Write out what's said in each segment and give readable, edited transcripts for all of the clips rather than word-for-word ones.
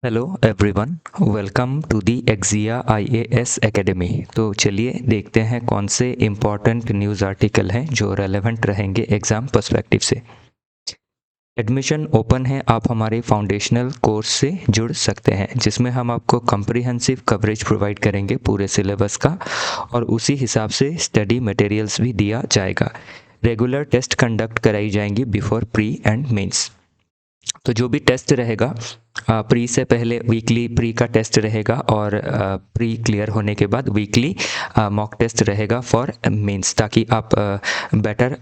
Hello everyone, welcome to the एक्जिया IAS academy. तो चलिए देखते हैं कौन से इम्पॉर्टेंट न्यूज़ आर्टिकल हैं जो रेलेवेंट रहेंगे एग्ज़ाम पर्सपेक्टिव से। एडमिशन ओपन है, आप हमारे फाउंडेशनल कोर्स से जुड़ सकते हैं जिसमें हम आपको कम्प्रिहेंसिव कवरेज प्रोवाइड करेंगे पूरे सिलेबस का, और उसी हिसाब से स्टडी मटेरियल्स भी दिया जाएगा। रेगुलर टेस्ट कंडक्ट कराई जाएंगी बिफोर प्री एंड मेंस। तो जो भी टेस्ट रहेगा, प्री से पहले वीकली प्री का टेस्ट रहेगा, और प्री क्लियर होने के बाद वीकली मॉक टेस्ट रहेगा फॉर मेंस, ताकि आप बेटर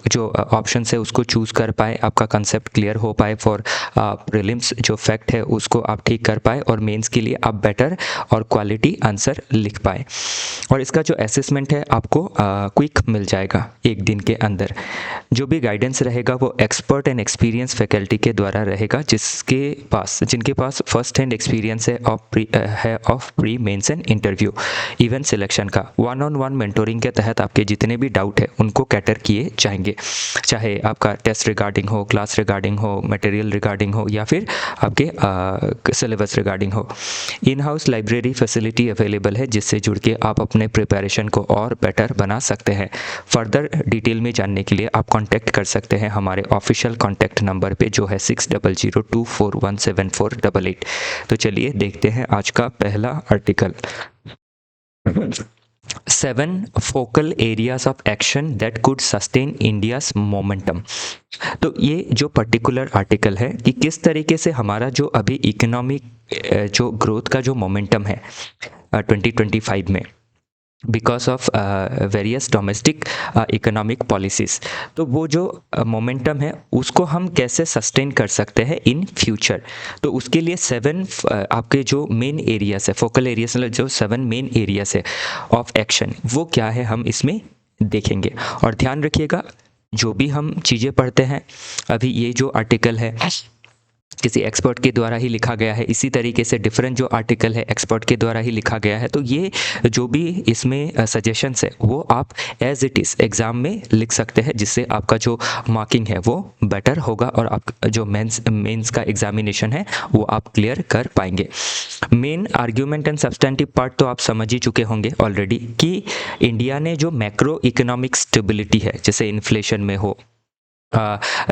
जो ऑप्शन है उसको चूज़ कर पाए, आपका कंसेप्ट क्लियर हो पाए फॉर प्रीलिम्स। जो फैक्ट है उसको आप ठीक कर पाए, और मेंस के लिए आप बेटर और क्वालिटी आंसर लिख पाए। और इसका जो असेसमेंट है आपको क्विक मिल जाएगा एक दिन के अंदर। जो भी गाइडेंस रहेगा वो एक्सपर्ट एंड एक्सपीरियंस फैकल्टी के द्वारा रहेगा, जिनके पास फर्स्ट हैंड एक्सपीरियंस है of pre mains and interview event selection का। वन ऑन वन मेंटोरिंग के तहत आपके जितने भी डाउट है उनको कैटर किए जाएंगे, चाहे आपका टेस्ट रिगार्डिंग हो, क्लास रिगार्डिंग हो, मटेरियल रिगार्डिंग हो, या फिर आपके सिलेबस रिगार्डिंग हो। In house library facility available है जिससे जुड़ के आप अपने प्रिपरेशन को और बेटर बना सकते हैं। फर्दर डिटेल में जानने के लिए आप कांटेक्ट कर सकते हैं हमारे ऑफिशियल कांटेक्ट नंबर पे, जो है 6002417488। तो चलिए देखते हैं आज का पहला article. 7 focal areas of action that could sustain India's momentum. तो ये जो पर्टिकुलर आर्टिकल है कि किस तरीके से हमारा जो अभी इकोनॉमिक जो ग्रोथ का जो मोमेंटम है 2025 में, because of various domestic economic policies, तो वो जो मोमेंटम है उसको हम कैसे सस्टेन कर सकते हैं इन फ्यूचर। तो उसके लिए 7 आपके जो मेन एरियाज है, फोकल एरियाज, जो 7 मेन एरियाज है ऑफ एक्शन, वो क्या है हम इसमें देखेंगे। और ध्यान रखिएगा, जो भी हम चीज़ें पढ़ते हैं, अभी ये जो आर्टिकल है किसी एक्सपर्ट के द्वारा ही लिखा गया है, इसी तरीके से डिफरेंट जो आर्टिकल है एक्सपर्ट के द्वारा ही लिखा गया है। तो ये जो भी इसमें सजेशंस है वो आप एज इट इज़ एग्ज़ाम में लिख सकते हैं, जिससे आपका जो मार्किंग है वो बेटर होगा, और आप जो मेंस का एग्जामिनेशन है वो आप क्लियर कर पाएंगे। Main argument and substantive part तो आप समझ ही चुके होंगे ऑलरेडी, कि इंडिया ने जो मैक्रो इकोनॉमिक स्टेबिलिटी है, जैसे इन्फ्लेशन में हो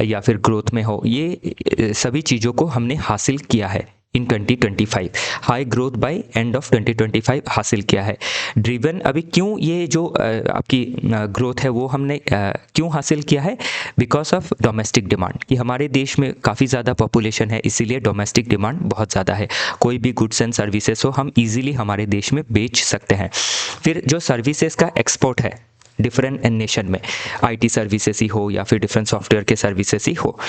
या फिर ग्रोथ में हो, ये सभी चीज़ों को हमने हासिल किया है इन 2025। High growth by end of 2025 हासिल किया है। ड्रिवन, अभी क्यों ये जो आपकी ग्रोथ है वो हमने क्यों हासिल किया है? बिकॉज ऑफ डोमेस्टिक डिमांड, कि हमारे देश में काफ़ी ज़्यादा पॉपुलेशन है, इसीलिए डोमेस्टिक डिमांड बहुत ज़्यादा है। कोई भी गुड्स एंड सर्विसेज हो हम इजीली हमारे देश में बेच सकते हैं। फिर जो सर्विसेज का एक्सपोर्ट है डिफरेंट नेशन में, आईटी सर्विसेज ही हो या फिर डिफरेंट सॉफ्टवेयर के सर्विसेज ही हो।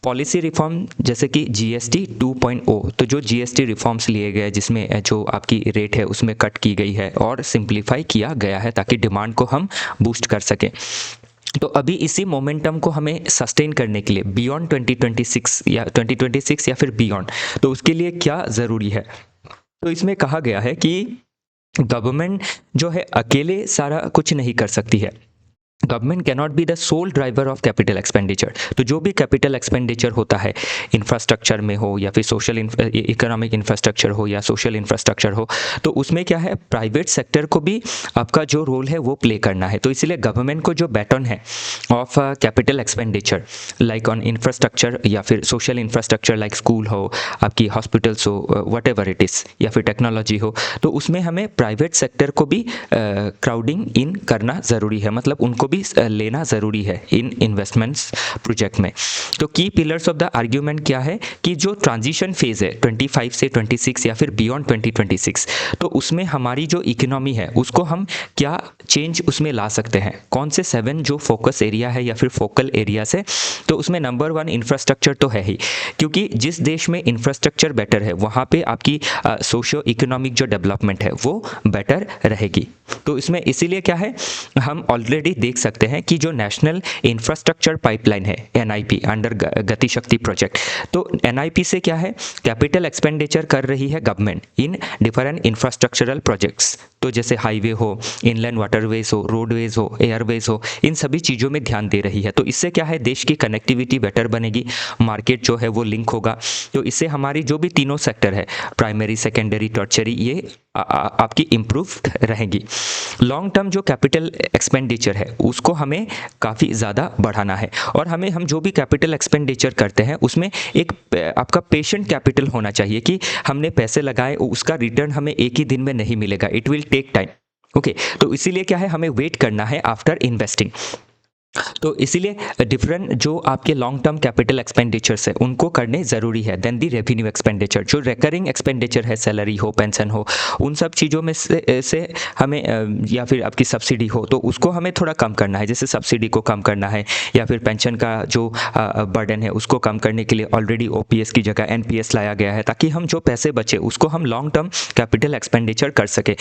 पॉलिसी रिफॉर्म जैसे कि जीएसटी 2.0, तो जो जीएसटी रिफॉर्म्स लिए गए जिसमें जो आपकी रेट है उसमें कट की गई है और सिंप्लीफाई किया गया है, ताकि डिमांड को हम बूस्ट कर सकें। तो अभी इसी मोमेंटम को हमें सस्टेन करने के लिए बियॉन्ड 2026 या फिर बियॉन्ड, तो उसके लिए क्या ज़रूरी है? तो इसमें कहा गया है कि गवर्नमेंट जो है अकेले सारा कुछ नहीं कर सकती है। Government cannot be the sole driver of capital expenditure. तो जो भी कैपिटल एक्सपेंडिचर होता है, इंफ्रास्ट्रक्चर में हो या फिर सोशल इकोनॉमिक इंफ्रास्ट्रक्चर हो या सोशल इंफ्रास्ट्रक्चर हो, तो उसमें क्या है, प्राइवेट सेक्टर को भी आपका जो रोल है वो प्ले करना है। तो इसलिए गवर्नमेंट को जो बैटन है of capital expenditure like on infrastructure या फिर सोशल इंफ्रास्ट्रक्चर लाइक स्कूल हो, आपकी हॉस्पिटल्स हो, वट एवर इट इज़, या फिर टेक्नोलॉजी हो, तो उसमें हमें प्राइवेट सेक्टर को भी क्राउडिंग इन करना ज़रूरी है, मतलब उनको भी लेना ज़रूरी है इन इन्वेस्टमेंट्स प्रोजेक्ट में। तो की पिलर्स ऑफ द आर्ग्यूमेंट क्या है कि जो ट्रांजिशन फेज है 25 से 26 या फिर बियॉन्ड 2026, तो उसमें हमारी जो इकोनॉमी है उसको हम क्या चेंज उसमें ला सकते हैं, कौन से 7 जो फोकस एरिया है या फिर फोकल एरियाज है। तो उसमें नंबर 1 इंफ्रास्ट्रक्चर तो है ही, क्योंकि जिस देश में इंफ्रास्ट्रक्चर बेटर है वहाँ पे आपकी सोशियो इकोनॉमिक जो डेवलपमेंट है वो बेटर रहेगी। तो इसमें इसीलिए क्या है, हम ऑलरेडी देख सकते हैं कि जो नेशनल इंफ्रास्ट्रक्चर पाइपलाइन है एनआईपी अंडर गति शक्ति प्रोजेक्ट, तो एनआईपी से क्या है, कैपिटल एक्सपेंडिचर कर रही है government in different infrastructural projects. तो जैसे हाईवे हो, इनलैंड वाटरवेज हो, रोडवेज हो, एयरवेज हो, इन सभी चीज़ों में ध्यान दे रही है। तो इससे क्या है, देश की कनेक्टिविटी बेटर बनेगी, मार्केट जो है वो लिंक होगा। तो इससे हमारी जो भी तीनों सेक्टर है, प्राइमरी, सेकेंडरी, टर्शियरी, ये आपकी इम्प्रूव रहेगी। लॉन्ग टर्म जो कैपिटल एक्सपेंडिचर है उसको हमें काफ़ी ज़्यादा बढ़ाना है, और हम जो भी कैपिटल एक्सपेंडिचर करते हैं उसमें एक आपका पेशेंट कैपिटल होना चाहिए कि हमने पैसे लगाए, उसका रिटर्न हमें एक ही दिन में नहीं मिलेगा, it will take time. Okay, तो इसीलिए क्या है, हमें वेट करना है आफ्टर इन्वेस्टिंग। तो इसीलिए डिफरेंट जो आपके लॉन्ग टर्म कैपिटल एक्सपेंडिचर्स है उनको करने ज़रूरी है देन दी रेवेन्यू एक्सपेंडिचर। जो रिकरिंग एक्सपेंडिचर है, सैलरी हो, पेंशन हो, उन सब चीज़ों में से हमें या फिर आपकी सब्सिडी हो तो उसको हमें थोड़ा कम करना है। जैसे सब्सिडी को कम करना है, या फिर पेंशन का जो बर्डन है उसको कम करने के लिए ऑलरेडी ओपीएस की जगह एनपीएस लाया गया है, ताकि हम जो पैसे बचे उसको हम लॉन्ग टर्म कैपिटल एक्सपेंडिचर कर सके।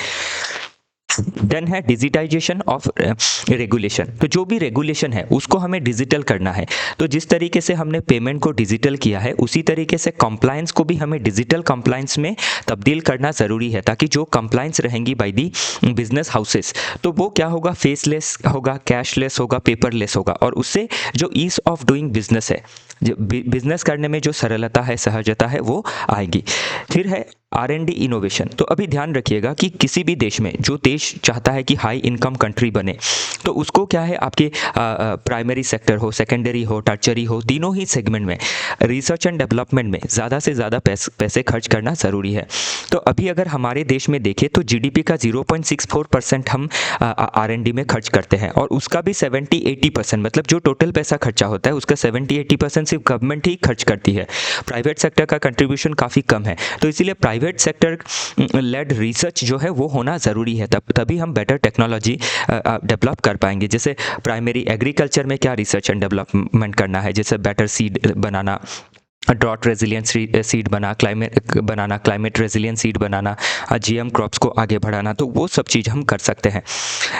देन है डिजिटाइजेशन ऑफ रेगुलेशन। तो जो भी रेगुलेशन है उसको हमें डिजिटल करना है। तो जिस तरीके से हमने पेमेंट को डिजिटल किया है उसी तरीके से कंप्लायंस को भी हमें डिजिटल कंप्लायंस में तब्दील करना ज़रूरी है, ताकि जो कंप्लायंस रहेंगी बाय दी बिजनेस हाउसेस तो वो क्या होगा, फेसलेस होगा, कैशलेस होगा, पेपरलेस होगा, और उससे जो ईज ऑफ डूइंग बिजनेस है, जो बिजनेस करने में जो सरलता है, सहजता है, वो आएगी। फिर है R&D इनोवेशन। तो अभी ध्यान रखिएगा कि किसी भी देश में जो देश चाहता है कि हाई इनकम कंट्री बने तो उसको क्या है, आपके प्राइमरी सेक्टर हो, सेकेंडरी हो, टर्चरी हो, तीनों ही सेगमेंट में रिसर्च एंड डेवलपमेंट में ज़्यादा से ज़्यादा पैसे खर्च करना ज़रूरी है। तो अभी अगर हमारे देश में देखें तो जीडीपी का 0.64% हम R&D में खर्च करते हैं, और उसका भी 70-80%, मतलब जो टोटल पैसा खर्चा होता है उसका 70-80% सिर्फ गवर्नमेंट ही खर्च करती है। प्राइवेट सेक्टर का कंट्रीब्यूशन काफ़ी कम है। तो इसीलिए प्राइवेट सेक्टर लेड रिसर्च जो है वो होना ज़रूरी है, तभी हम बेटर टेक्नोलॉजी डेवलप कर पाएंगे। जैसे प्राइमरी एग्रीकल्चर में क्या रिसर्च एंड डेवलपमेंट करना है, जैसे बेटर सीड बनाना, ड्रॉट रेजिलियंस सीड बनाना, क्लाइमेट रेजिलियंस सीड बनाना, जीएम क्रॉप्स को आगे बढ़ाना, तो वो सब चीज़ हम कर सकते हैं।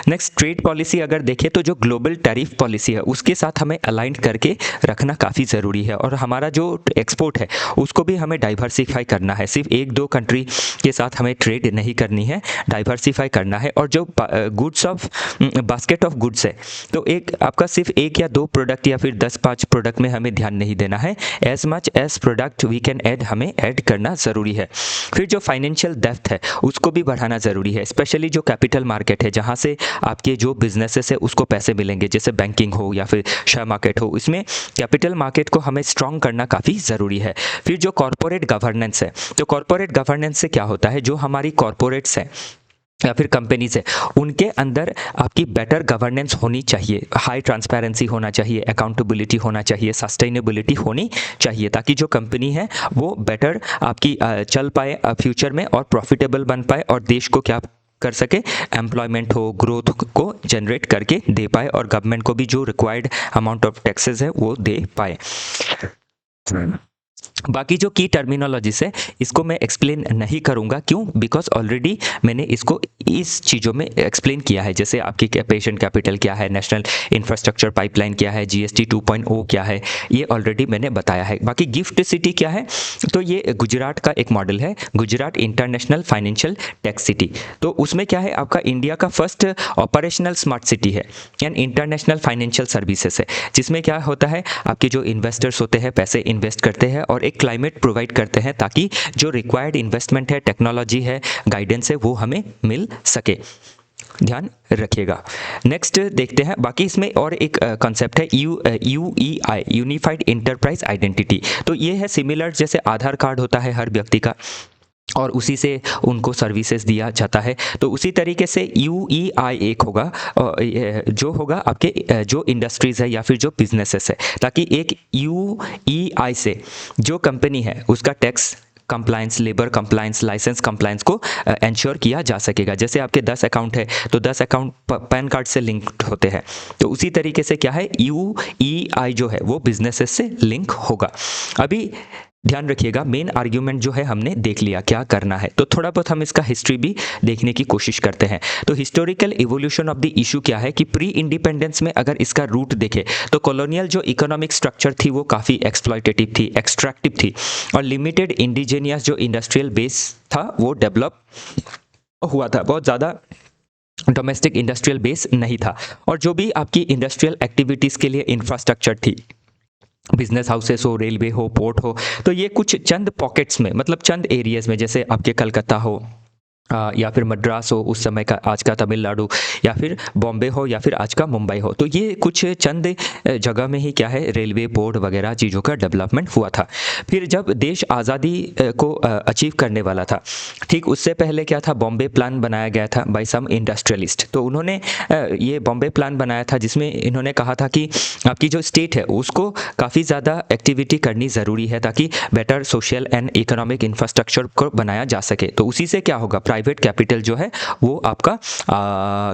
नेक्स्ट, ट्रेड पॉलिसी अगर देखें तो जो ग्लोबल टैरिफ पॉलिसी है उसके साथ हमें अलाइन करके रखना काफ़ी ज़रूरी है, और हमारा जो एक्सपोर्ट है उसको भी हमें डाइवर्सिफाई करना है। सिर्फ एक दो कंट्री के साथ हमें ट्रेड नहीं करनी है, डाइवर्सिफाई करना है। और जो goods of basket of goods है, तो एक आपका सिर्फ एक या दो प्रोडक्ट या फिर 10-5 प्रोडक्ट में हमें ध्यान नहीं देना है, as much as product we can add हमें ऐड करना ज़रूरी है। फिर जो फाइनेंशियल डेप्थ है उसको भी बढ़ाना ज़रूरी है, स्पेशली जो कैपिटल मार्केट है जहाँ से आपके जो बिजनेसेस है उसको पैसे मिलेंगे, जैसे बैंकिंग हो या फिर शेयर मार्केट हो, इसमें कैपिटल मार्केट को हमें स्ट्रॉन्ग करना काफ़ी ज़रूरी है। फिर जो कॉरपोरेट गवर्नेंस है, तो कॉरपोरेट गवर्नेंस से क्या होता है, जो हमारी कॉरपोरेट्स हैं या फिर कंपनीज है उनके अंदर आपकी बेटर गवर्नेंस होनी चाहिए, हाई ट्रांसपेरेंसी होना चाहिए, अकाउंटेबिलिटी होना चाहिए, सस्टेनेबिलिटी होनी चाहिए, ताकि जो कंपनी है वो बेटर आपकी चल पाए फ्यूचर में और प्रॉफिटेबल बन पाए, और देश को क्या कर सके, एम्प्लॉयमेंट हो, ग्रोथ को जनरेट करके दे पाए, और गवर्नमेंट को भी जो रिक्वायर्ड अमाउंट ऑफ टैक्सेस है वो दे पाए। बाकी जो की टर्मिनोलॉजीज है इसको मैं एक्सप्लेन नहीं करूंगा, क्यों, बिकॉज ऑलरेडी मैंने इसको इस चीज़ों में एक्सप्लेन किया है। जैसे आपकी पेशेंट कैपिटल क्या है, नेशनल इंफ्रास्ट्रक्चर पाइपलाइन क्या है, जीएसटी 2.0 क्या है, ये ऑलरेडी मैंने बताया है। बाकी गिफ्ट सिटी क्या है, तो ये गुजरात का एक मॉडल है, Gujarat international financial tech city. तो उसमें क्या है, आपका इंडिया का फर्स्ट ऑपरेशनल स्मार्ट सिटी है एंड इंटरनेशनल फाइनेंशियल सर्विसेज है, जिसमें क्या होता है, आपके जो इन्वेस्टर्स होते हैं पैसे इन्वेस्ट करते हैं और एक क्लाइमेट प्रोवाइड करते हैं, ताकि जो रिक्वायर्ड इन्वेस्टमेंट है, टेक्नोलॉजी है, गाइडेंस है, वो हमें मिल सके। ध्यान रखिएगा। नेक्स्ट देखते हैं, बाकी इसमें और एक कॉन्सेप्ट है UEI, यूनिफाइड इंटरप्राइज आइडेंटिटी। तो ये है सिमिलर, जैसे आधार कार्ड होता है हर व्यक्ति का और उसी से उनको सर्विसेज दिया जाता है, तो उसी तरीके से UEI एक होगा जो होगा आपके जो इंडस्ट्रीज़ है या फिर जो बिजनेसेस है, ताकि एक UEI से जो कंपनी है उसका tax compliance, labour compliance, licence compliance को इंश्योर किया जा सकेगा। जैसे आपके 10 अकाउंट है तो 10 अकाउंट पैन कार्ड से लिंक्ड होते हैं, तो उसी तरीके से क्या है, UEI जो है वो बिजनेसेस से लिंक होगा। अभी ध्यान रखिएगा, मेन आर्ग्यूमेंट जो है हमने देख लिया क्या करना है, तो थोड़ा बहुत हम इसका हिस्ट्री भी देखने की कोशिश करते हैं। तो historical evolution of the issue क्या है कि प्री इंडिपेंडेंस में अगर इसका रूट देखें तो कॉलोनियल जो इकोनॉमिक स्ट्रक्चर थी वो काफ़ी एक्सप्लॉयटेटिव थी, एक्सट्रैक्टिव थी, और लिमिटेड इंडिजीनियस जो इंडस्ट्रियल बेस था वो डेवलप हुआ था, बहुत ज़्यादा डोमेस्टिक इंडस्ट्रियल बेस नहीं था। और जो भी आपकी इंडस्ट्रियल एक्टिविटीज़ के लिए इंफ्रास्ट्रक्चर थी, बिजनेस हाउसेस हो, रेलवे हो, पोर्ट हो, तो ये कुछ चंद पॉकेट्स में, मतलब चंद एरियाज़ में, जैसे आपके कलकत्ता हो या फिर मद्रास हो उस समय का, आज का तमिलनाडु, या फिर बॉम्बे हो, या फिर आज का मुंबई हो, तो ये कुछ चंद जगह में ही क्या है, रेलवे, पोर्ट वगैरह चीज़ों का डेवलपमेंट हुआ था। फिर जब देश आज़ादी को अचीव करने वाला था, ठीक उससे पहले क्या था, बॉम्बे प्लान बनाया गया था बाय सम इंडस्ट्रियलिस्ट। तो उन्होंने ये बॉम्बे प्लान बनाया था जिसमें इन्होंने कहा था कि आपकी जो स्टेट है उसको काफ़ी ज़्यादा एक्टिविटी करनी ज़रूरी है ताकि better social and economic infrastructure को बनाया जा सके। तो उसी से क्या होगा, प्राइवेट कैपिटल जो है वो आपका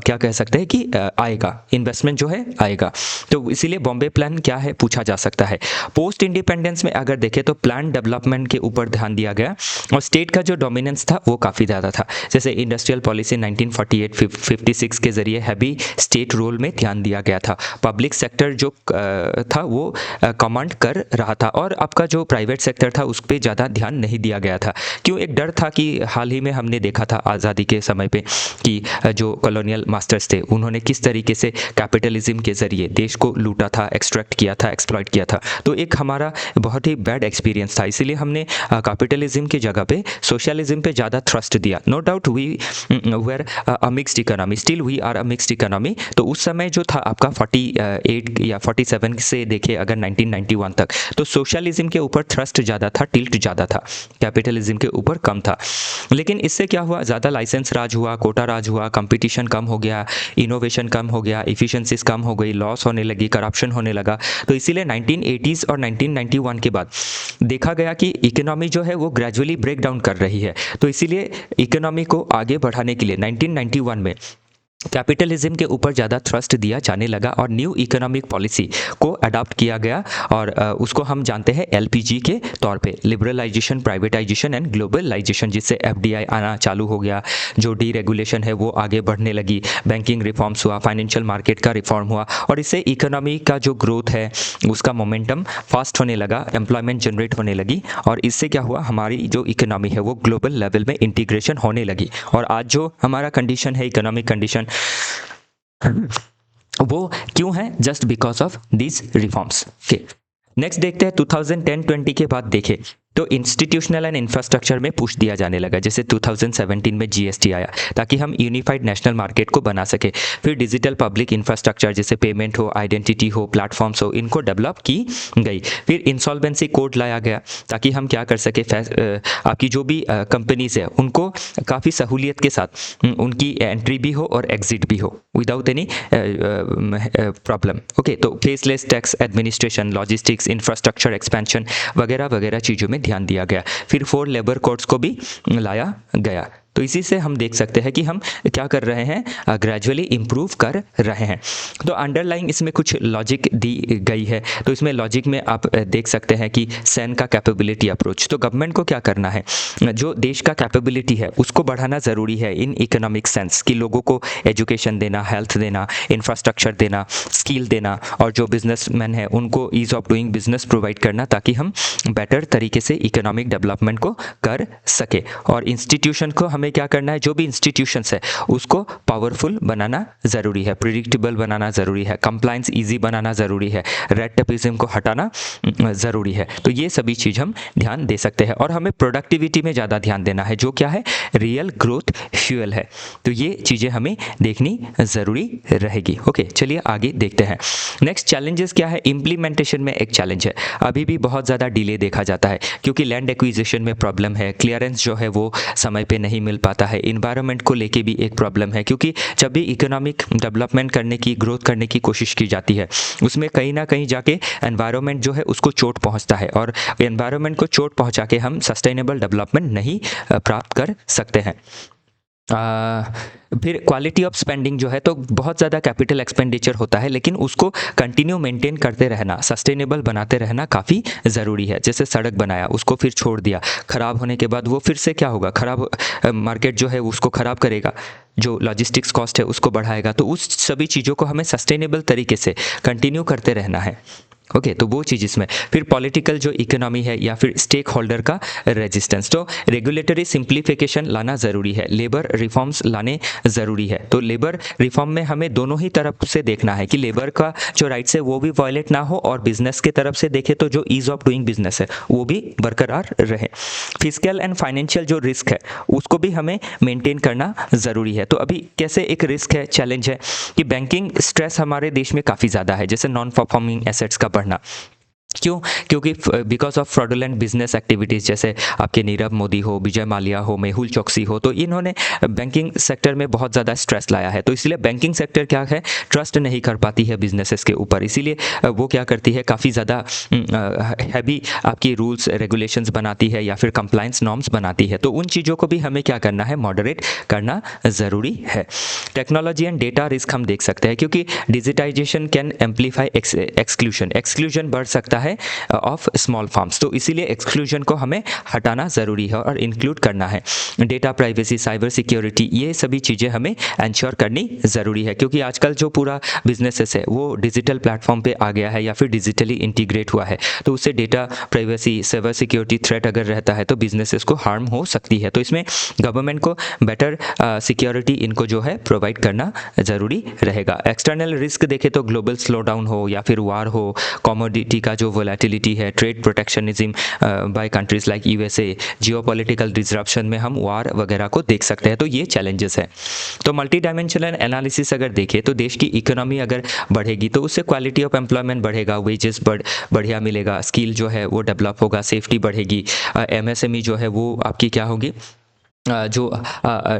क्या कह सकते हैं कि आएगा, इन्वेस्टमेंट जो है आएगा। तो इसीलिए बॉम्बे प्लान क्या है पूछा जा सकता है। पोस्ट इंडिपेंडेंस में अगर देखें तो प्लान डेवलपमेंट के ऊपर ध्यान दिया गया और स्टेट का जो डोमिनेंस था वो काफ़ी ज़्यादा था। जैसे इंडस्ट्रियल पॉलिसी 1948-56 के जरिए हैवी स्टेट रोल में ध्यान दिया गया था। पब्लिक सेक्टर जो था वो कमांड कर रहा था और आपका जो प्राइवेट सेक्टर था उस पर ज़्यादा ध्यान नहीं दिया गया था। क्यों, एक डर था कि हाल ही में हमने देखा था आज़ादी के समय पे कि जो कॉलोनियल मास्टर्स थे उन्होंने किस तरीके से कैपिटलिज्म के ज़रिए देश को लूटा था, एक्सट्रैक्ट किया था, एक्सप्लॉइट किया था। तो एक हमारा बहुत ही बैड एक्सपीरियंस था, इसीलिए हमने कैपिटलिज्म की जगह पे सोशलिज्म पे ज़्यादा थ्रस्ट दिया। No doubt we were a mixed economy, still we are a mixed economy. तो उस समय जो था आपका 48 या 47 से देखे अगर 1991 तक, तो सोशलिज्म के ऊपर थ्रस्ट ज़्यादा था, टिल्ट ज़्यादा था, कैपिटलिज्म के ऊपर कम था। लेकिन इससे क्या हुआ, ज़्यादा लाइसेंस राज हुआ, कोटा राज हुआ, कंपटीशन कम हो गया, इनोवेशन कम हो गया, इफ़िशियंसीज कम हो गई, लॉस होने लगी, करप्शन होने लगा। तो इसीलिए 1980s और 1991 के बाद देखा गया कि इकोनॉमी जो है वो ग्रेजुअली ब्रेक डाउन कर रही है। तो इसीलिए इकोनॉमी को आगे बढ़ाने के लिए 1991 में कैपिटलिज्म के ऊपर ज़्यादा थ्रस्ट दिया जाने लगा और न्यू इकोनॉमिक पॉलिसी को अडॉप्ट किया गया और उसको हम जानते हैं एलपीजी के तौर पे, लिबरलाइजेशन, प्राइवेटाइजेशन एंड ग्लोबलाइजेशन, जिससे एफडीआई आना चालू हो गया, जो डीरेगुलेशन है वो आगे बढ़ने लगी, बैंकिंग रिफॉर्म्स हुआ, फाइनेंशियल मार्केट का रिफॉर्म हुआ और इससे इकोनॉमी का जो ग्रोथ है उसका मोमेंटम फास्ट होने लगा, एम्प्लॉयमेंट जनरेट होने लगी और इससे क्या हुआ, हमारी जो इकोनॉमी है वो ग्लोबल लेवल में इंटीग्रेशन होने लगी। और आज जो हमारा कंडीशन है, इकोनॉमिक कंडीशन, वो क्यों है, just because of this reforms. Next देखते हैं 2010-20 के बाद देखें तो इंस्टीट्यूशनल एंड इंफ्रास्ट्रक्चर में पुश दिया जाने लगा। जैसे 2017 में जीएसटी आया ताकि हम यूनिफाइड नेशनल मार्केट को बना सके। फिर डिजिटल पब्लिक इंफ्रास्ट्रक्चर जैसे पेमेंट हो, आइडेंटिटी हो, प्लेटफॉर्म्स हो, इनको डेवलप की गई। फिर इंसॉल्वेंसी कोड लाया गया ताकि हम क्या कर सके, आपकी जो भी कंपनीज है उनको काफ़ी सहूलियत के साथ उनकी एंट्री भी हो और एग्जिट भी हो विदाउट एनी प्रॉब्लम। ओके, तो faceless tax administration, logistics, infrastructure expansion वगैरह वगैरह चीज़ों में ध्यान दिया गया। फिर 4 लेबर कोड्स को भी लाया गया। तो इसी से हम देख सकते हैं कि हम क्या कर रहे हैं, ग्रेजुअली इम्प्रूव कर रहे हैं। तो अंडरलाइंग इसमें कुछ लॉजिक दी गई है। तो इसमें लॉजिक में आप देख सकते हैं कि सैन का कैपेबिलिटी अप्रोच। तो गवर्नमेंट को क्या करना है, जो देश का कैपेबिलिटी है उसको बढ़ाना ज़रूरी है इन इकोनॉमिक सेंस, कि लोगों को एजुकेशन देना, हेल्थ देना, इंफ्रास्ट्रक्चर देना, स्किल देना और जो बिजनेसमैन है उनको ease of doing business provide करना ताकि हम बेटर तरीके से इकोनॉमिक डेवलपमेंट को कर सके। और इंस्टीट्यूशन को हमें क्या करना है, जो भी इंस्टीट्यूशंस है उसको पावरफुल बनाना ज़रूरी है, प्रिडिक्टेबल बनाना ज़रूरी है, कंप्लायंस ईजी बनाना ज़रूरी है, रेड टेपिज्म को हटाना ज़रूरी है। तो ये सभी चीज़ हम ध्यान दे सकते हैं और हमें प्रोडक्टिविटी में ज़्यादा ध्यान देना है, जो क्या है, रियल ग्रोथ फ्यूल है। तो ये चीज़ें हमें देखनी ज़रूरी रहेगी। ओके, चलिए आगे देखते हैं। नेक्स्ट चैलेंजेस क्या है, इम्प्लीमेंटेशन में एक चैलेंज है, अभी भी बहुत ज़्यादा डिले देखा जाता है क्योंकि लैंड एक्विजिशन में प्रॉब्लम है, क्लियरेंस जो है वो समय पे नहीं मिल पाता है, इन्वायरमेंट को लेके भी एक प्रॉब्लम है क्योंकि जब भी इकोनॉमिक डेवलपमेंट करने की, ग्रोथ करने की कोशिश की जाती है उसमें कहीं ना कहीं जाके एनवायरनमेंट जो है उसको चोट पहुंचता है और एनवायरनमेंट को चोट पहुंचा के हम सस्टेनेबल डेवलपमेंट नहीं प्राप्त कर सकते हैं। फिर क्वालिटी ऑफ स्पेंडिंग जो है, तो बहुत ज़्यादा कैपिटल एक्सपेंडिचर होता है लेकिन उसको कंटिन्यू मेंटेन करते रहना, सस्टेनेबल बनाते रहना काफ़ी ज़रूरी है। जैसे सड़क बनाया, उसको फिर छोड़ दिया, ख़राब होने के बाद वो फिर से क्या होगा, ख़राब मार्केट जो है उसको ख़राब करेगा, जो लॉजिस्टिक्स कॉस्ट है उसको बढ़ाएगा। तो उस सभी चीज़ों को हमें सस्टेनेबल तरीके से कंटिन्यू करते रहना है। ओके तो वो चीज़ इसमें। फिर पॉलिटिकल जो इकोनॉमी है या फिर स्टेक होल्डर का रेजिस्टेंस, तो रेगुलेटरी सिंप्लीफिकेशन लाना ज़रूरी है, लेबर रिफॉर्म्स लाने ज़रूरी है। तो लेबर रिफॉर्म में हमें दोनों ही तरफ से देखना है कि लेबर का जो राइट्स है वो भी वायलेट ना हो, और बिजनेस के तरफ से देखें तो जो ईज़ ऑफ डूइंग बिजनेस है वो भी बरकरार रहे। फिजिकल एंड फाइनेंशियल जो रिस्क है उसको भी हमें मेंटेन करना ज़रूरी है। तो अभी कैसे एक रिस्क है, चैलेंज है कि बैंकिंग स्ट्रेस हमारे देश में काफ़ी ज़्यादा है, जैसे नॉन परफॉर्मिंग एसेट्स का बढ़ना। क्यों? क्योंकि because of fraudulent business activities, जैसे आपके नीरव मोदी हो, विजय माल्या हो, मेहुल चोकसी हो, तो इन्होंने बैंकिंग सेक्टर में बहुत ज़्यादा स्ट्रेस लाया है। तो इसलिए बैंकिंग सेक्टर क्या है, ट्रस्ट नहीं कर पाती है बिजनेसेस के ऊपर, इसीलिए वो क्या करती है, काफ़ी ज़्यादा हैवी आपकी रूल्स रेगुलेशंस बनाती है या फिर कंप्लायंस नॉर्म्स बनाती है। तो उन चीज़ों को भी हमें क्या करना है, मॉडरेट करना ज़रूरी है। टेक्नोलॉजी एंड डेटा रिस्क हम देख सकते हैं, क्योंकि डिजिटाइजेशन कैन एम्पलीफाई एक्सक्लूजन बढ़ सकता है ऑफ स्मॉल फार्म्स, तो इसीलिए एक्सक्लूजन को हमें हटाना ज़रूरी है और इंक्लूड करना है। डेटा प्राइवेसी, साइबर सिक्योरिटी, ये सभी चीज़ें हमें इंश्योर करनी ज़रूरी है, क्योंकि आजकल जो पूरा बिजनेसेस है वो डिजिटल प्लेटफॉर्म पे आ गया है या फिर डिजिटली इंटीग्रेट हुआ है, तो उससे data privacy, cyber security threat अगर रहता है तो बिजनेसेस को हार्म हो सकती है। तो इसमें गवर्नमेंट को बेटर सिक्योरिटी इनको जो है प्रोवाइड करना ज़रूरी रहेगा। एक्सटर्नल रिस्क देखें तो ग्लोबल स्लो डाउन हो या फिर वार हो, कमोडिटी का जो वोलेटिलिटी है, trade protectionism by countries like USA, geopolitical disruption में हम वार वगैरह को देख सकते हैं। तो ये चैलेंजेस हैं। तो मल्टी डायमेंशनल एनालिसिस अगर देखें तो देश की इकोनॉमी अगर बढ़ेगी तो उससे क्वालिटी ऑफ एम्प्लॉयमेंट बढ़ेगा, वेजेस बढ़िया मिलेगा, स्किल जो है वो डेवलप होगा, सेफ्टी बढ़ेगी, एमएसएमई जो है वो आपकी क्या होगी, जो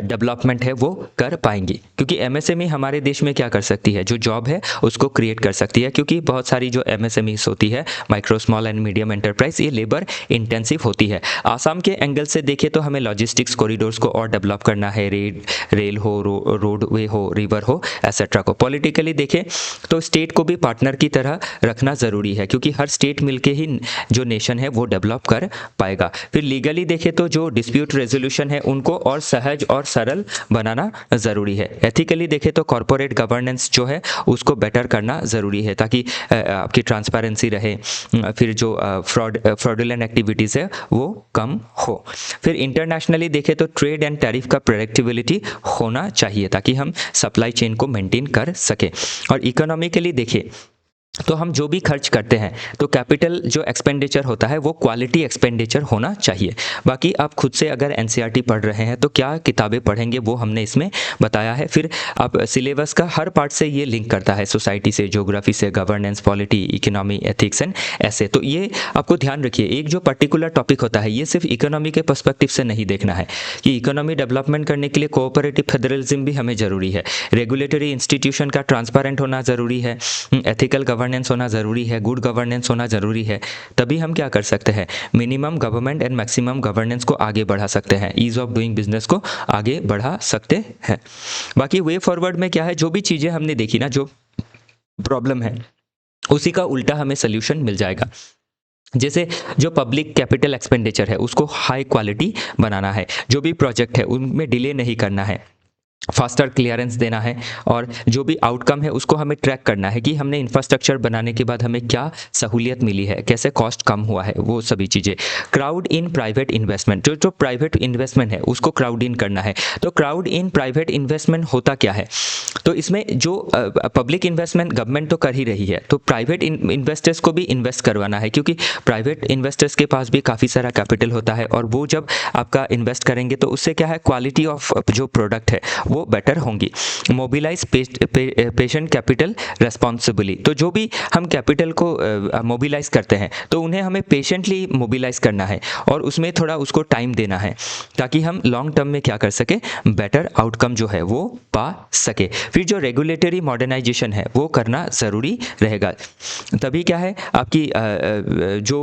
डेवलपमेंट है वो कर पाएंगी, क्योंकि एमएसएमई हमारे देश में क्या कर सकती है, जो जॉब है उसको क्रिएट कर सकती है, क्योंकि बहुत सारी जो एमएसएमईस होती है, micro small and medium enterprise, ये लेबर इंटेंसिव होती है। आसाम के एंगल से देखें तो हमें लॉजिस्टिक्स कॉरिडोर्स को और डेवलप करना है, रेल हो, रोडवे हो, रिवर हो, एसेट्रा को। पॉलिटिकली देखें तो स्टेट को भी पार्टनर की तरह रखना ज़रूरी है, क्योंकि हर स्टेट मिलके ही जो नेशन है वो डेवलप कर पाएगा। फिर लीगली देखें तो जो डिस्प्यूट रेजोल्यूशन है उनको और सहज और सरल बनाना ज़रूरी है। एथिकली देखें तो कॉरपोरेट गवर्नेंस जो है उसको बेटर करना ज़रूरी है, ताकि आपकी ट्रांसपेरेंसी रहे, फिर जो फ्रॉडुलेंट एक्टिविटीज़ है वो कम हो। फिर इंटरनेशनली देखें तो ट्रेड एंड टैरिफ का प्रेडिक्टेबिलिटी होना चाहिए, ताकि हम सप्लाई चेन को मेंटेन कर सकें। और इकोनॉमिकली देखें तो हम जो भी खर्च करते हैं तो कैपिटल जो एक्सपेंडिचर होता है वो क्वालिटी एक्सपेंडिचर होना चाहिए। बाकी आप खुद से अगर एनसीईआरटी पढ़ रहे हैं तो क्या किताबें पढ़ेंगे वो हमने इसमें बताया है। फिर आप सिलेबस का हर पार्ट से ये लिंक करता है, सोसाइटी से, ज्योग्राफी से, governance, polity, economy, ethics and ऐसे। तो ये आपको ध्यान रखिए, एक जो पर्टिकुलर टॉपिक होता है ये सिर्फ इकोनॉमी के पर्सपेक्टिव से नहीं देखना है कि इकोनॉमी डेवलपमेंट करने के लिए कोऑपरेटिव फेडरलिज्म भी हमें ज़रूरी है, रेगुलेटरी इंस्टीट्यूशन का ट्रांसपेरेंट होना ज़रूरी है, एथिकल गवर्नेंस होना ज़रूरी है, गुड गवर्नेंस होना ज़रूरी है। तभी हम क्या कर सकते हैं, minimum government and maximum governance को आगे बढ़ा सकते हैं, ईज ऑफ डूइंग बिजनेस को आगे बढ़ा सकते हैं। बाकी वे फॉरवर्ड में क्या है, जो भी चीज़ें हमने देखी ना, जो प्रॉब्लम है उसी का उल्टा हमें सोल्यूशन मिल जाएगा। जैसे जो पब्लिक कैपिटल एक्सपेंडिचर है उसको हाई क्वालिटी बनाना है, जो भी प्रोजेक्ट है उनमें डिले नहीं करना है, फास्टर क्लियरेंस देना है, और जो भी आउटकम है उसको हमें ट्रैक करना है कि हमने इंफ्रास्ट्रक्चर बनाने के बाद हमें क्या सहूलियत मिली है, कैसे कॉस्ट कम हुआ है, वो सभी चीज़ें। क्राउड इन प्राइवेट इन्वेस्टमेंट, जो प्राइवेट इन्वेस्टमेंट है उसको क्राउड इन करना है। तो क्राउड इन प्राइवेट इन्वेस्टमेंट होता क्या है, तो इसमें जो पब्लिक इन्वेस्टमेंट गवर्नमेंट तो कर ही रही है, तो प्राइवेट इन्वेस्टर्स को भी इन्वेस्ट करवाना है, क्योंकि प्राइवेट इन्वेस्टर्स के पास भी काफ़ी सारा कैपिटल होता है, और वो जब आपका इन्वेस्ट करेंगे तो उससे क्या है, क्वालिटी ऑफ जो प्रोडक्ट है वो बेटर होंगी। मोबिलाइज पेशेंट कैपिटल रेस्पॉन्सिबली, तो जो भी हम कैपिटल को मोबिलाइज करते हैं तो उन्हें हमें पेशेंटली मोबिलाइज करना है, और उसमें थोड़ा उसको टाइम देना है, ताकि हम लॉन्ग टर्म में क्या कर सके, बेटर आउटकम जो है वो पा सके। फिर जो रेगुलेटरी मॉडर्नाइजेशन है वो करना ज़रूरी रहेगा, तभी क्या है आपकी जो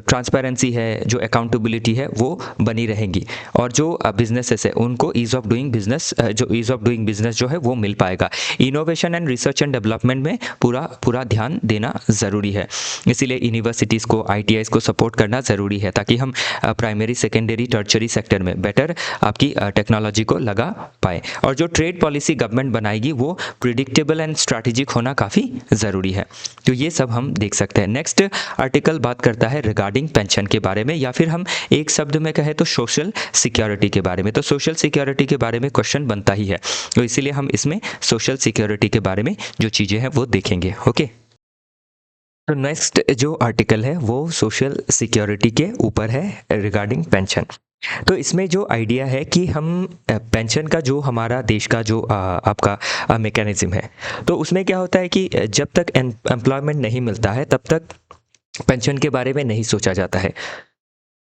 ट्रांसपेरेंसी है, जो अकाउंटेबिलिटी है वो बनी रहेंगी, और जो बिजनेसेस है उनको ईज ऑफ डूइंग बिजनेस, जो जो ईज़ ऑफ डूइंग बिजनेस जो है वो मिल पाएगा। Innovation and research and development में पूरा ध्यान देना ज़रूरी है। इसीलिए यूनिवर्सिटीज़ को, आईटीआईज़ को सपोर्ट करना ज़रूरी है, ताकि हम प्राइमरी, सेकेंडरी, टर्शरी सेक्टर में बेटर आपकी टेक्नोलॉजी को लगा पाए। और जो ट्रेड पॉलिसी गवर्नमेंट बनाएगी वो प्रिडिक्टेबल एंड स्ट्रैटेजिक होना काफ़ी ज़रूरी है। तो ये सब हम देख सकते हैं। नेक्स्ट आर्टिकल बात करता है रिगार्डिंग पेंशन के बारे में, या फिर हम एक शब्द में कहें तो सोशल सिक्योरिटी के बारे में। तो सोशल सिक्योरिटी के बारे में क्वेश्चन बनता ही है, तो इसीलिए हम इसमें सोशल सिक्योरिटी के बारे में जो चीज़ें हैं वो देखेंगे। ओके, तो नेक्स्ट जो आर्टिकल है वो सोशल सिक्योरिटी के ऊपर है रिगार्डिंग पेंशन। तो इसमें जो आइडिया है कि हम पेंशन का जो हमारा देश का जो आपका मैकेनिज्म है, तो उसमें क्या होता है कि जब तक एम्प्लॉयमेंट नहीं मिलता है तब तक पेंशन के बारे में नहीं सोचा जाता है।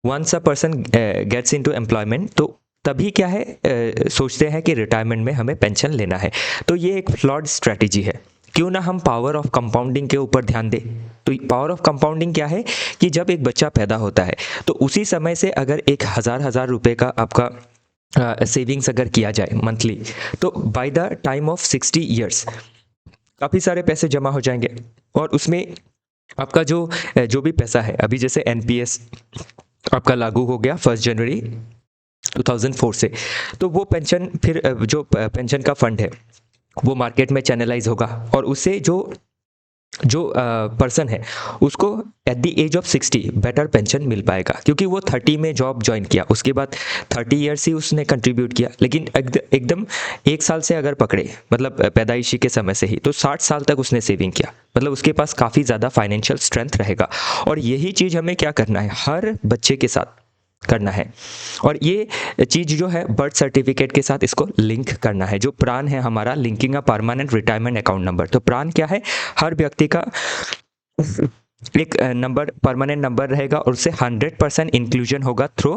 Once a person gets into employment, तो तभी क्या है सोचते हैं कि रिटायरमेंट में हमें पेंशन लेना है। तो ये एक फ्लॉड स्ट्रैटेजी है। क्यों ना हम पावर ऑफ कंपाउंडिंग के ऊपर ध्यान दें। तो पावर ऑफ कंपाउंडिंग क्या है कि जब एक बच्चा पैदा होता है तो उसी समय से अगर एक हज़ार रुपए का आपका सेविंग्स अगर किया जाए मंथली, तो by the time of 60 years काफ़ी सारे पैसे जमा हो जाएंगे। और उसमें आपका जो भी पैसा है, अभी जैसे एनपीएस आपका लागू हो गया 1 जनवरी 2004 से, तो वो पेंशन फिर जो पेंशन का फंड है वो मार्केट में चैनलाइज होगा, और उससे जो पर्सन है उसको at the age of 60 better pension मिल पाएगा, क्योंकि वो 30 में जॉब ज्वाइन किया, उसके बाद 30 ईयर्स ही उसने कंट्रीब्यूट किया। लेकिन एकदम 1 साल से अगर पकड़े, मतलब पैदाइशी के समय से ही, तो 60 साल तक उसने सेविंग किया, मतलब उसके पास काफ़ी ज़्यादा फाइनेंशियल स्ट्रेंथ रहेगा। और यही चीज़ हमें क्या करना है, हर बच्चे के साथ करना है। और ये चीज़ जो है बर्थ सर्टिफिकेट के साथ इसको लिंक करना है। जो प्रान है हमारा, linking a permanent retirement account number. तो प्रान क्या है, हर व्यक्ति का एक नंबर, परमानेंट नंबर रहेगा, और उससे 100% इंक्लूजन होगा थ्रू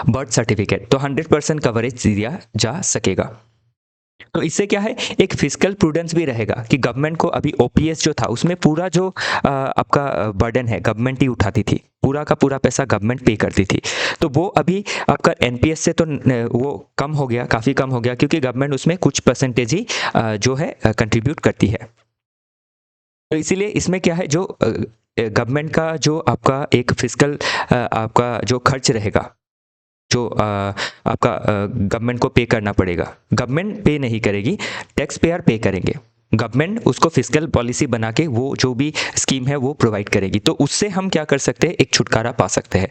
बर्थ सर्टिफिकेट। तो 100% कवरेज दिया जा सकेगा। तो इससे क्या है, एक फिजिकल प्रूडेंस भी रहेगा कि गवर्नमेंट को अभी ओपीएस जो था उसमें पूरा जो आपका बर्डन है गवर्नमेंट ही उठाती थी, पूरा का पूरा पैसा गवर्नमेंट पे करती थी। तो वो अभी आपका एनपीएस से तो वो कम हो गया, काफ़ी कम हो गया, क्योंकि गवर्नमेंट उसमें कुछ परसेंटेज ही जो है कंट्रीब्यूट करती है। तो इसीलिए इसमें क्या है, जो गवर्नमेंट का जो आपका एक फिजिकल आपका जो खर्च रहेगा, जो आपका गवर्नमेंट को पे करना पड़ेगा, गवर्नमेंट पे नहीं करेगी, टैक्स पेयर पे करेंगे। गवर्नमेंट उसको फिजिकल पॉलिसी बना के वो जो भी स्कीम है वो प्रोवाइड करेगी। तो उससे हम क्या कर सकते हैं, एक छुटकारा पा सकते हैं।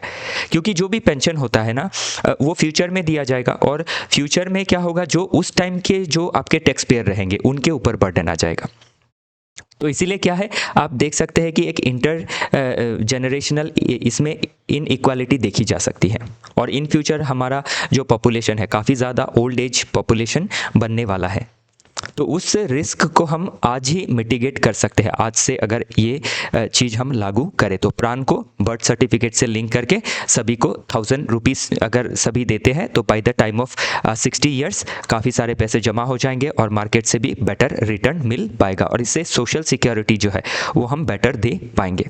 क्योंकि जो भी पेंशन होता है ना, वो फ्यूचर में दिया जाएगा, और फ्यूचर में क्या होगा, जो उस टाइम के जो आपके टैक्स पेयर रहेंगे उनके ऊपर बर्डन आ जाएगा। तो इसीलिए क्या है, आप देख सकते हैं कि एक इंटर जनरेशनल इसमें इन इक्वालिटी देखी जा सकती है। और इन फ्यूचर हमारा जो पॉपुलेशन है, काफ़ी ज़्यादा ओल्ड एज पॉपुलेशन बनने वाला है। तो उस रिस्क को हम आज ही मिटिगेट कर सकते हैं। आज से अगर ये चीज़ हम लागू करें, तो प्राण को बर्थ सर्टिफिकेट से लिंक करके सभी को 1000 रुपीज़ अगर सभी देते हैं, तो by the time of 60 years काफ़ी सारे पैसे जमा हो जाएंगे, और मार्केट से भी बेटर रिटर्न मिल पाएगा, और इससे सोशल सिक्योरिटी जो है वो हम बेटर दे पाएंगे।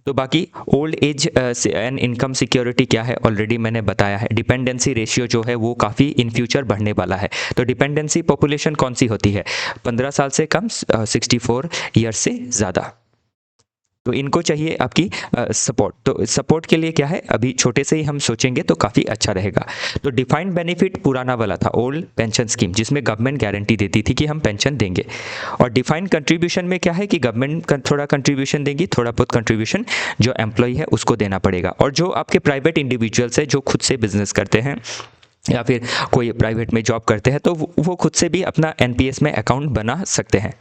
तो बाकी old age and income security क्या है, ऑलरेडी मैंने बताया है। डिपेंडेंसी रेशियो जो है वो काफ़ी इन फ्यूचर बढ़ने वाला है। तो डिपेंडेंसी पॉपुलेशन कौन सी होती है, 15 साल से कम, 64 ईयर से ज़्यादा। तो इनको चाहिए आपकी सपोर्ट। तो सपोर्ट के लिए क्या है, अभी छोटे से ही हम सोचेंगे तो काफ़ी अच्छा रहेगा। तो डिफाइंड बेनिफिट पुराना वाला था, ओल्ड पेंशन स्कीम, जिसमें गवर्नमेंट गारंटी देती थी कि हम पेंशन देंगे। और डिफाइंड कंट्रीब्यूशन में क्या है कि गवर्नमेंट थोड़ा कंट्रीब्यूशन देगी, थोड़ा बहुत कंट्रीब्यूशन जो एम्प्लॉय है उसको देना पड़ेगा। और जो आपके प्राइवेट इंडिविजुअल्स है, जो खुद से बिजनेस करते हैं या फिर कोई प्राइवेट में जॉब करते हैं, तो वो खुद से भी अपना एनपीएस में अकाउंट बना सकते हैं।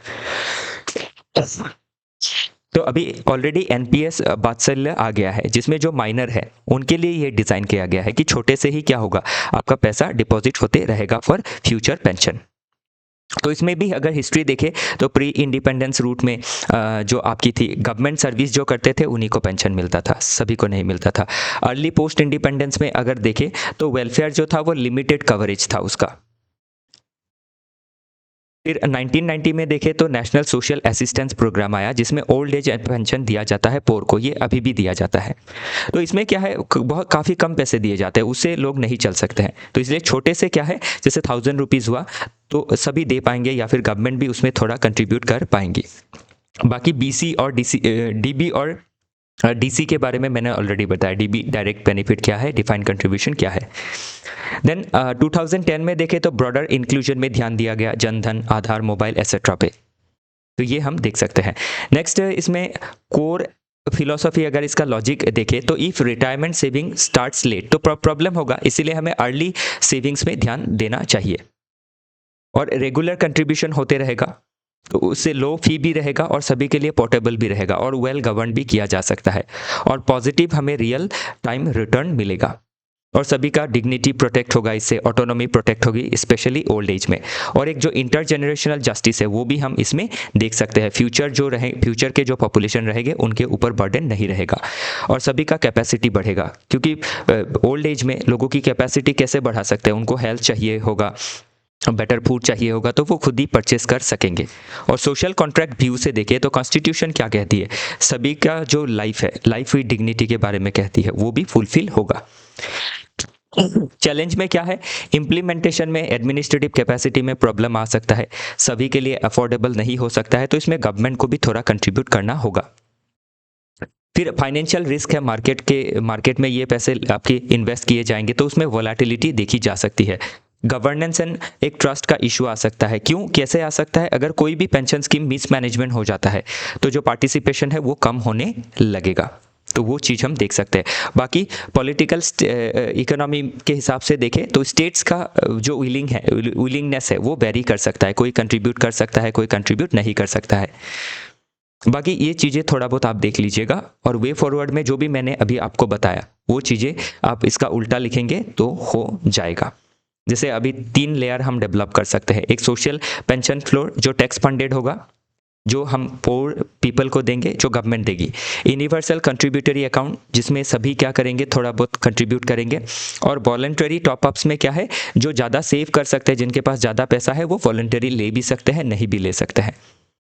तो अभी ऑलरेडी एनपीएस वात्सल्य आ गया है, जिसमें जो माइनर है उनके लिए ये डिज़ाइन किया गया है कि छोटे से ही क्या होगा, आपका पैसा डिपॉजिट होते रहेगा फॉर फ्यूचर पेंशन। तो इसमें भी अगर हिस्ट्री देखें तो प्री इंडिपेंडेंस रूट में जो आपकी थी गवर्नमेंट सर्विस जो करते थे उन्हीं को पेंशन मिलता था, सभी को नहीं मिलता था। अर्ली पोस्ट इंडिपेंडेंस में अगर देखें तो वेलफेयर जो था वो लिमिटेड कवरेज था उसका। फिर 1990 में देखें तो नेशनल सोशल असिस्टेंस प्रोग्राम आया, जिसमें ओल्ड एज पेंशन दिया जाता है पोर को, ये अभी भी दिया जाता है। तो इसमें क्या है, बहुत काफ़ी कम पैसे दिए जाते हैं, उससे लोग नहीं चल सकते हैं। तो इसलिए छोटे से क्या है, जैसे 1000 रुपीज़ हुआ तो सभी दे पाएंगे, या फिर गवर्नमेंट भी उसमें थोड़ा कंट्रीब्यूट कर पाएंगी। बाकी बीसी और डीबी और डीसी के बारे में मैंने ऑलरेडी बताया, डीबी डायरेक्ट बेनिफिट क्या है, डिफाइंड कंट्रीब्यूशन क्या है। देन 2010 में देखें तो ब्रॉडर इंक्लूजन में ध्यान दिया गया, जनधन, आधार, मोबाइल एसेट्रा पे, तो ये हम देख सकते हैं। नेक्स्ट इसमें कोर फिलोसॉफी, अगर इसका लॉजिक देखें तो if retirement saving starts late तो प्रॉब्लम होगा, इसीलिए हमें अर्ली सेविंग्स में ध्यान देना चाहिए। और रेगुलर कंट्रीब्यूशन होते रहेगा तो उससे लो फी भी रहेगा और सभी के लिए पोर्टेबल भी रहेगा और वेल गवर्न भी किया जा सकता है। और पॉजिटिव हमें रियल टाइम रिटर्न मिलेगा और सभी का डिग्निटी प्रोटेक्ट होगा, इससे ऑटोनॉमी प्रोटेक्ट होगी स्पेशली ओल्ड एज में। और एक जो इंटर जनरेशनल जस्टिस है वो भी हम इसमें देख सकते हैं। फ्यूचर के जो पॉपुलेशन रहेंगे उनके ऊपर बर्डन नहीं रहेगा और सभी का कैपेसिटी बढ़ेगा, क्योंकि ओल्ड एज में लोगों की कैपेसिटी कैसे बढ़ा सकते हैं, उनको हेल्थ चाहिए होगा, बेटर फूड चाहिए होगा, तो वो खुद ही परचेस कर सकेंगे। और सोशल कॉन्ट्रैक्ट व्यू से देखें तो कॉन्स्टिट्यूशन क्या कहती है, सभी का जो लाइफ है, लाइफ विद डिग्निटी के बारे में कहती है, वो भी फुलफिल होगा। चैलेंज में क्या है, इम्प्लीमेंटेशन में एडमिनिस्ट्रेटिव कैपेसिटी में प्रॉब्लम आ सकता है, सभी के लिए अफोर्डेबल नहीं हो सकता है, तो इसमें गवर्नमेंट को भी थोड़ा कंट्रीब्यूट करना होगा। फिर फाइनेंशियल रिस्क है, मार्केट में ये पैसे आपके इन्वेस्ट किए जाएंगे तो उसमें वोलेटिलिटी देखी जा सकती है। गवर्नेंस एंड एक ट्रस्ट का इशू आ सकता है। क्यों, कैसे आ सकता है, अगर कोई भी पेंशन स्कीम मिसमैनेजमेंट हो जाता है तो जो पार्टिसिपेशन है वो कम होने लगेगा, तो वो चीज़ हम देख सकते हैं। बाकी पॉलिटिकल इकोनॉमी के हिसाब से देखें तो स्टेट्स का जो विलिंगनेस है वो वेरी कर सकता है, कोई कंट्रीब्यूट कर सकता है, कोई कंट्रीब्यूट नहीं कर सकता है। बाकी ये चीज़ें थोड़ा बहुत आप देख लीजिएगा और वे फॉरवर्ड में जो भी मैंने अभी आपको बताया वो चीज़ें आप इसका उल्टा लिखेंगे तो हो जाएगा। जैसे अभी 3 लेयर हम डेवलप कर सकते हैं। एक सोशल पेंशन फ्लोर जो टैक्स फंडेड होगा, जो हम पोर पीपल को देंगे, जो गवर्नमेंट देगी। यूनिवर्सल कंट्रीब्यूटरी अकाउंट जिसमें सभी क्या करेंगे, थोड़ा बहुत कंट्रीब्यूट करेंगे। और वॉलंटरी टॉपअप्स में क्या है, जो ज़्यादा सेव कर सकते हैं, जिनके पास ज़्यादा पैसा है वो वॉलंटरी ले भी सकते हैं, नहीं भी ले सकते हैं।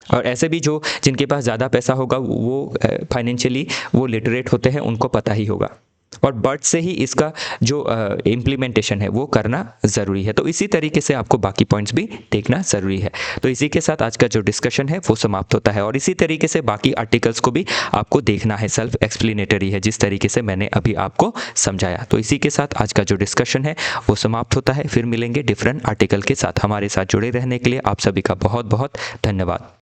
और ऐसे भी जो जिनके पास ज़्यादा पैसा होगा वो फाइनेंशियली वो लिटरेट होते हैं, उनको पता ही होगा। और बर्थ से ही इसका जो इम्प्लीमेंटेशन है वो करना ज़रूरी है। तो इसी तरीके से आपको बाकी पॉइंट्स भी देखना ज़रूरी है। तो इसी के साथ आज का जो डिस्कशन है वो समाप्त होता है और इसी तरीके से बाकी आर्टिकल्स को भी आपको देखना है, सेल्फ एक्सप्लेनेटरी है जिस तरीके से मैंने अभी आपको समझाया। तो इसी के साथ आज का जो डिस्कशन है वो समाप्त होता है। फिर मिलेंगे डिफरेंट आर्टिकल के साथ। हमारे साथ जुड़े रहने के लिए आप सभी का बहुत बहुत धन्यवाद।